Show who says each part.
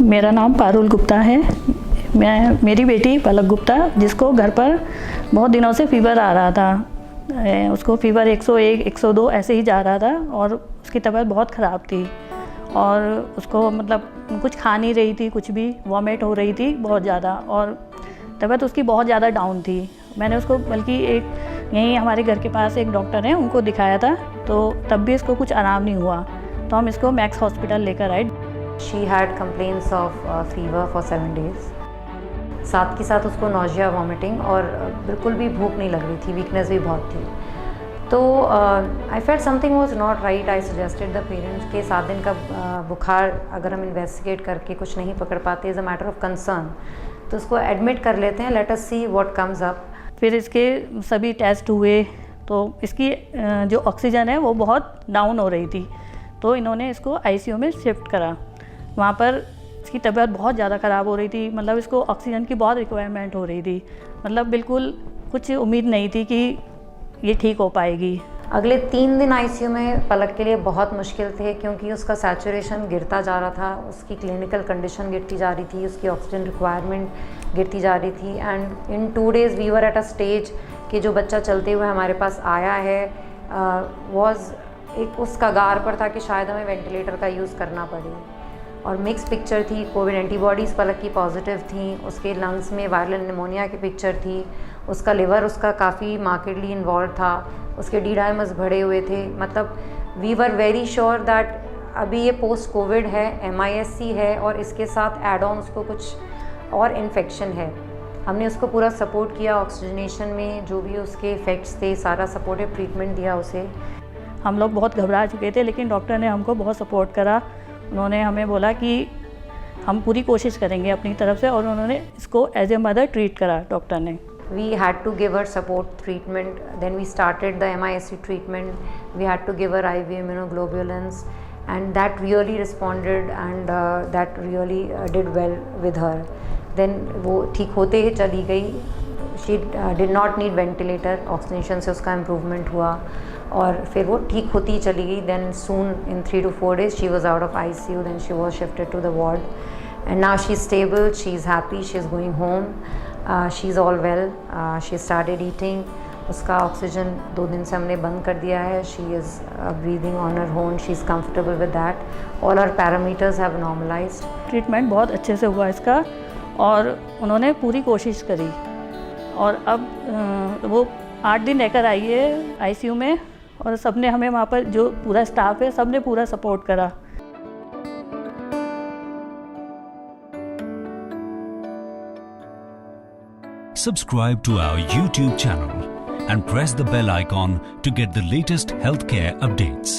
Speaker 1: मेरा नाम पारुल गुप्ता है। मेरी बेटी पलक गुप्ता, जिसको घर पर बहुत दिनों से फ़ीवर आ रहा था। उसको फ़ीवर 101, 102 ऐसे ही जा रहा था और उसकी तबीयत बहुत ख़राब थी और उसको मतलब कुछ खा नहीं रही थी, कुछ भी वॉमिट हो रही थी बहुत ज़्यादा और तबीयत उसकी बहुत ज़्यादा डाउन थी। मैंने उसको बल्कि यहीं हमारे घर के पास एक डॉक्टर हैं, उनको दिखाया था, तो तब भी इसको कुछ आराम नहीं हुआ, तो हम इसको मैक्स हॉस्पिटल लेकर आए।
Speaker 2: She had complaints of fever for 7 days. साथ के साथ उसको नोजिया, वॉमिटिंग और बिल्कुल भी भूख नहीं लग रही थी, वीकनेस भी बहुत थी। तो I felt something was not right. I suggested the parents के 7 दिन का बुखार अगर हम इन्वेस्टिगेट करके कुछ नहीं पकड़ पाते is a matter of concern, तो उसको एडमिट कर लेते हैं, let us see what comes up.
Speaker 1: फिर इसके सभी टेस्ट हुए तो इसकी जो ऑक्सीजन है वो बहुत डाउन हो रही थी, तो इन्होंने इसको आईसीयू में शिफ्ट करा। वहाँ पर इसकी तबीयत बहुत ज़्यादा ख़राब हो रही थी, मतलब इसको ऑक्सीजन की बहुत रिक्वायरमेंट हो रही थी, मतलब बिल्कुल कुछ उम्मीद नहीं थी कि ये ठीक हो पाएगी।
Speaker 2: अगले 3 दिन आईसीयू में पलक के लिए बहुत मुश्किल थे, क्योंकि उसका सैचुरेशन गिरता जा रहा था, उसकी क्लिनिकल कंडीशन गिरती जा रही थी, उसकी ऑक्सीजन रिक्वायरमेंट गिरती जा रही थी। And in 2 days we were at a stage कि जो बच्चा चलते हुए हमारे पास आया है वॉज एक उस कगार पर था कि शायद हमें वेंटिलेटर का यूज़ करना पड़े। और मिक्स पिक्चर थी, कोविड एंटीबॉडीज़ पलक की पॉजिटिव थी, उसके लंग्स में वायरल निमोनिया की पिक्चर थी, उसका लिवर उसका काफ़ी मार्केडली इन्वॉल्व था, उसके डी डायमर्स बढ़े हुए थे। मतलब we were very sure that अभी ये पोस्ट कोविड है, MIS-C है और इसके साथ एड ऑन उसको कुछ और इन्फेक्शन है। हमने उसको पूरा सपोर्ट किया, ऑक्सीजनेशन में जो भी उसके इफ़ेक्ट्स थे सारा सपोर्टिव ट्रीटमेंट दिया उसे।
Speaker 1: हम लोग बहुत घबरा चुके थे, लेकिन डॉक्टर ने हमको बहुत सपोर्ट करा। उन्होंने हमें बोला कि हम पूरी कोशिश करेंगे अपनी तरफ से, और उन्होंने इसको एज ए मदर ट्रीट करा डॉक्टर ने।
Speaker 2: We had to give her support treatment, then we started the MIS-C treatment, we had to give her IV immunoglobulins and that really responded and that really did well with her. Then वो ठीक होते ही चली गई, she did not need ventilator, oxygenation से उसका improvement हुआ और फिर वो ठीक होती चली गई। Then soon in 3 to 4 days she was out of ICU, then she was shifted to the ward and now she's stable, she's happy, she's going home, she's all well, she started eating, उसका oxygen 2 दिन से हमने बंद कर दिया है, she is breathing on her own, she's comfortable with that, all her parameters have normalized।
Speaker 1: Treatment बहुत अच्छे से हुआ इसका और उन्होंने पूरी कोशिश करी और अब वो 8 दिन रहकर आई है आईसीयू में और सबने हमें वहाँ पर जो पूरा स्टाफ है सबने पूरा सपोर्ट करा।
Speaker 3: Subscribe to our YouTube channel and press the bell icon to get the latest healthcare updates.